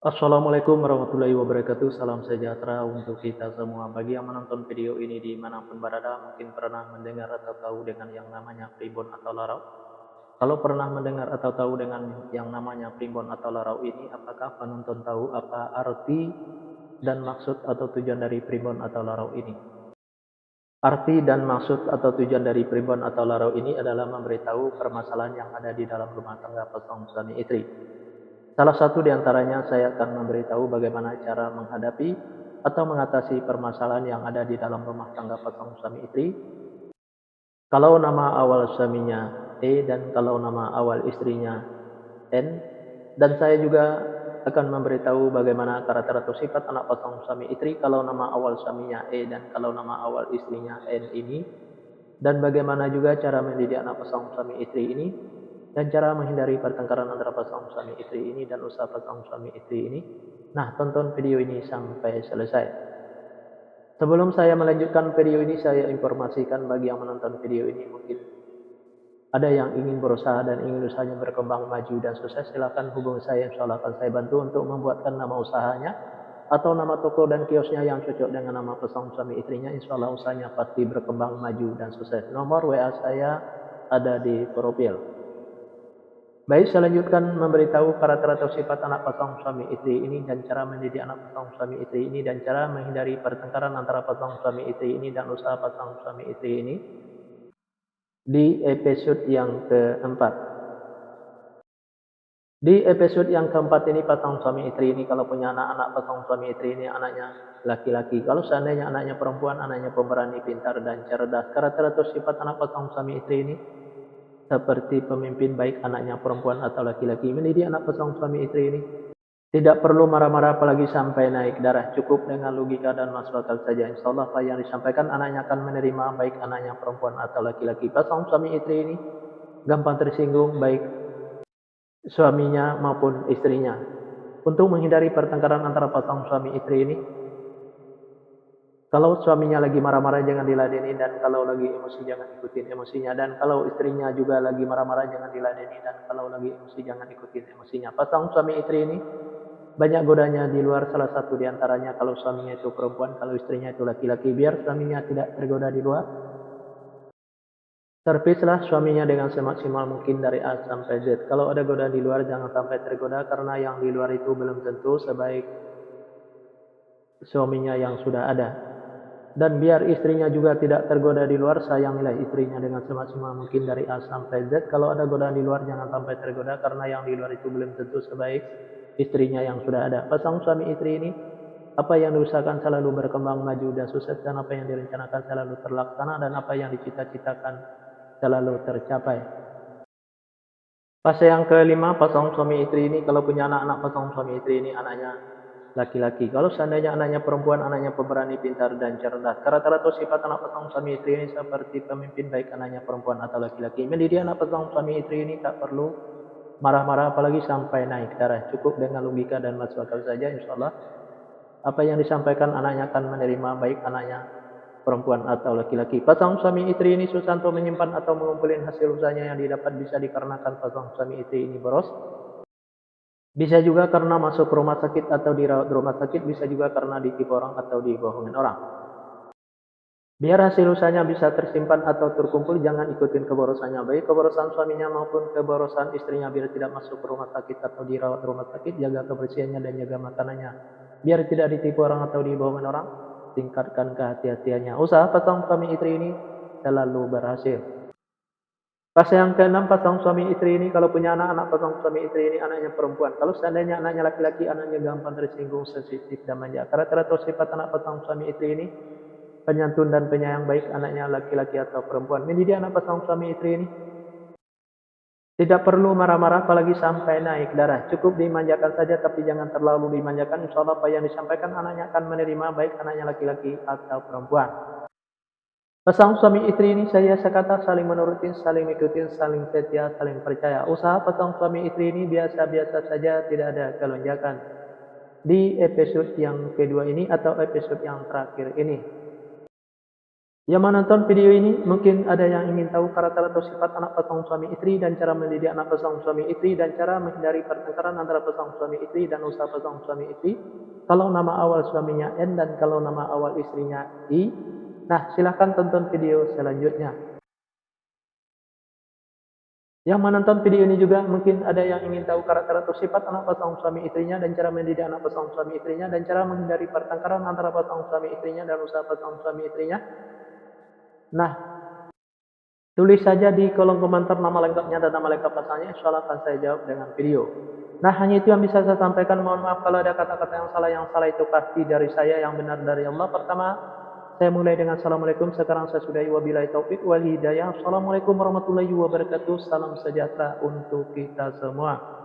Assalamualaikum warahmatullahi wabarakatuh. Salam sejahtera untuk kita semua. Bagi yang menonton video ini dimanapun berada, mungkin pernah mendengar atau tahu dengan yang namanya primbon atau larau. Kalau pernah mendengar atau tahu dengan yang namanya primbon atau larau ini, apakah penonton tahu apa arti dan maksud atau tujuan dari primbon atau larau ini? Arti dan maksud atau tujuan dari primbon atau larau ini adalah memberitahu permasalahan yang ada di dalam rumah tangga pasangan suami istri. Salah satu di antaranya saya akan memberitahu bagaimana cara menghadapi atau mengatasi permasalahan yang ada di dalam rumah tangga pasangan suami istri. Kalau nama awal suaminya E dan kalau nama awal istrinya N, dan saya juga akan memberitahu bagaimana karakter atau sifat anak pasangan suami istri kalau nama awal suaminya E dan kalau nama awal istrinya N ini, dan bagaimana juga cara mendidik anak pasangan suami istri ini, dan cara menghindari pertengkaran antara pasangan suami istri ini dan usaha pasangan suami istri ini. Nah, tonton video ini sampai selesai. Sebelum saya melanjutkan video ini, saya informasikan bagi yang menonton video ini mungkin ada yang ingin berusaha dan ingin usahanya berkembang maju dan sukses, silakan hubungi saya, insya Allah akan saya bantu untuk membuatkan nama usahanya atau nama toko dan kiosnya yang cocok dengan nama pasangan suami istrinya. Insya Allah usahanya pasti berkembang maju dan sukses. Nomor WA saya ada di profil. Baik, saya lanjutkan memberitahu karakter atau sifat anak pasangan suami istri ini dan cara mendidik anak pasangan suami istri ini dan cara menghindari pertengkaran antara pasangan suami istri ini dan usaha pasangan suami istri ini di episode yang keempat. Di episode yang keempat ini pasangan suami istri ini kalau punya anak-anak pasangan suami istri ini anaknya laki-laki. Kalau seandainya anaknya perempuan, anaknya pemberani, pintar dan cerdas. Karakter atau sifat anak pasangan suami istri ini seperti pemimpin baik anaknya perempuan atau laki-laki. Mendidik anak pasangan suami istri ini tidak perlu marah-marah apalagi sampai naik darah. Cukup dengan logika dan masuk akal saja. Insya Allah apa yang disampaikan anaknya akan menerima baik anaknya perempuan atau laki-laki. Pasangan suami istri ini gampang tersinggung baik suaminya maupun istrinya. Untuk menghindari pertengkaran antara pasangan suami istri ini, kalau suaminya lagi marah-marah jangan diladeni, dan kalau lagi emosi jangan ikutin emosinya, dan kalau istrinya juga lagi marah-marah jangan diladeni, dan kalau lagi emosi jangan ikutin emosinya. Pasangan suami istri ini banyak godanya di luar, salah satu di antaranya kalau suaminya itu perempuan, kalau istrinya itu laki-laki. Biar suaminya tidak tergoda di luar, servislah suaminya dengan semaksimal mungkin dari A sampai Z. Kalau ada godaan di luar jangan sampai tergoda, karena yang di luar itu belum tentu sebaik suaminya yang sudah ada. Dan biar istrinya juga tidak tergoda di luar, sayangilah istrinya dengan semaksimal mungkin dari A sampai Z. Kalau ada godaan di luar jangan sampai tergoda, karena yang di luar itu belum tentu sebaik istrinya yang sudah ada. Pasangan suami istri ini, apa yang diusahakan selalu berkembang maju dan sukses, dan apa yang direncanakan selalu terlaksana, dan apa yang dicita-citakan selalu tercapai. Fase yang kelima, pasangan suami istri ini kalau punya anak-anak pasangan suami istri ini anaknya laki-laki. Kalau seandainya anaknya perempuan, anaknya pemberani, pintar dan cerdas. Karakter atau sifat anak pasangan suami istri ini seperti pemimpin baik anaknya perempuan atau laki-laki. Mendidik anak pasangan suami istri ini tak perlu marah-marah apalagi sampai naik darah. Cukup dengan logika dan masuk akal saja, insya Allah apa yang disampaikan anaknya akan menerima baik anaknya perempuan atau laki-laki. Pasangan suami istri ini susah untuk menyimpan atau mengumpulkan hasil usahanya yang didapat, bisa dikarenakan pasangan suami istri ini boros. Bisa juga karena masuk rumah sakit atau dirawat di rumah sakit, bisa juga karena ditipu orang atau dibohongin orang. Biar hasil usahanya bisa tersimpan atau terkumpul, jangan ikutin keborosannya, baik keborosan suaminya maupun keborosan istrinya. Biar tidak masuk ke rumah sakit atau dirawat di rumah sakit, jaga kebersihannya dan jaga makanannya. Biar tidak ditipu orang atau dibohongin orang, tingkatkan kehati-hatiannya. Usaha pasangan suami istri ini selalu berhasil. Fase yang keenam, pasangan suami istri ini kalau punya anak-anak pasangan suami istri ini anaknya perempuan. Kalau seandainya anaknya laki-laki, anaknya gampang tersinggung, sensitif dan manja. Karakter atau sifat anak pasangan suami istri ini penyantun dan penyayang baik anaknya laki-laki atau perempuan. Mendidik anak pasangan suami istri ini tidak perlu marah-marah apalagi sampai naik darah. Cukup dimanjakan saja tapi jangan terlalu dimanjakan. Insya Allah apa yang disampaikan anaknya akan menerima baik anaknya laki-laki atau perempuan. Pasangan suami istri ini saya sekata saling menurutin, saling ikutin, saling setia, saling percaya. Usaha pasangan suami istri ini biasa-biasa saja, tidak ada kelonjakan. Di episode yang kedua ini atau episode yang terakhir ini, Yang menonton video ini mungkin ada yang ingin tahu karakter atau sifat anak pasangan suami istri dan cara mendidik anak pasangan suami istri dan cara menghindari pertengkaran antara pasangan suami istri dan usaha pasangan suami istri. Kalau nama awal suaminya N dan kalau nama awal istrinya I. Nah, silahkan tonton video selanjutnya. Yang menonton video ini juga mungkin ada yang ingin tahu karakter atau sifat anak pasangan suami istrinya dan cara mendidik anak pasangan suami istrinya dan cara menghindari pertengkaran antara pasangan suami istrinya dan usaha pasangan suami istrinya. Nah, tulis saja di kolom komentar nama lengkapnya dan nama lengkap pasangannya, insya Allah akan saya jawab dengan video. Nah, hanya itu yang bisa saya sampaikan. Mohon maaf kalau ada kata-kata yang salah itu pasti dari saya, yang benar dari Allah. Pertama, saya mulai dengan Assalamualaikum, sekarang saya sudahi wabillahi taufik wal hidayah. Assalamualaikum warahmatullahi wabarakatuh. Salam sejahtera untuk kita semua.